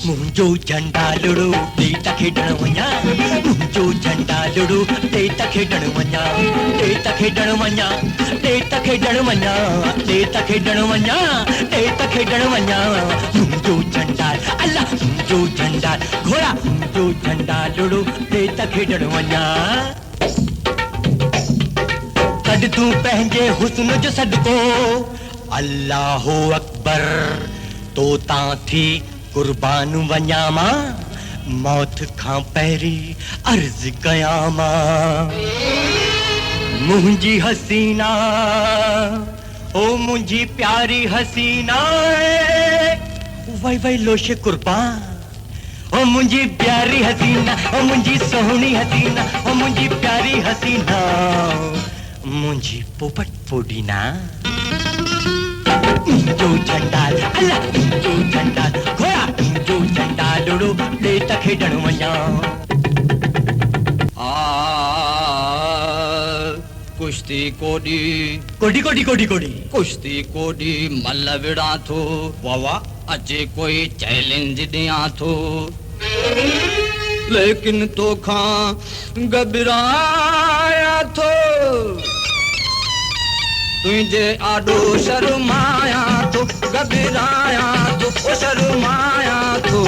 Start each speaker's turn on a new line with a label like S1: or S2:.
S1: मुंहिंजो झंडा लुड़ो ॾे त खेॾण वञा, मुंहिंजो झंडा लुड़ो ॾे त खेॾण वञा, ॾे त खेॾण वञा, ॾे त खेॾण वञा, ॾे त खेॾण वञा, ॾे त खेॾण वञा। मुंहिंजो झंडा अल्लाह मुंहिंजो झंडा घोड़ा, मुंहिंजो झंडा लुड़ो ॾे त खेॾण वञा। कढ तूं पंहिंजे हुस्न जो सदको, अल्लाहो अकबर, तो तां थी कुर्बान वञा मां, मौत खां पहिरीं अर्ज़ कयां मां। मुंहिंजी हसीना ओ मुंहिंजी प्यारी हसीना, वई वई लोशे कुर्बान, ओ मुंहिंजी प्यारी हसीना, ओ मुंहिंजी सोहणी हसीना, ओ मुंहिंजी प्यारी हसीना, मुंहिंजी पोपट पोडीना। मुंहिंजो झंडा अल्लाह मुंहिंजो झंडा घोड़ा, मुंहिंजो झंडा लुड़ो ॾे त खेॾण वञा।
S2: कुश्ती कोडी
S1: कोडी कोडी कोडी कोडी
S2: कुश्ती कोडी मल विड़ा थो, वाह वाह अचे कोई चैलेंज ॾियां थो, लेकिन तोखां घबराया थो, तुझे आडो शर्माया तो, घबराया तो, ओ शर्माया तो।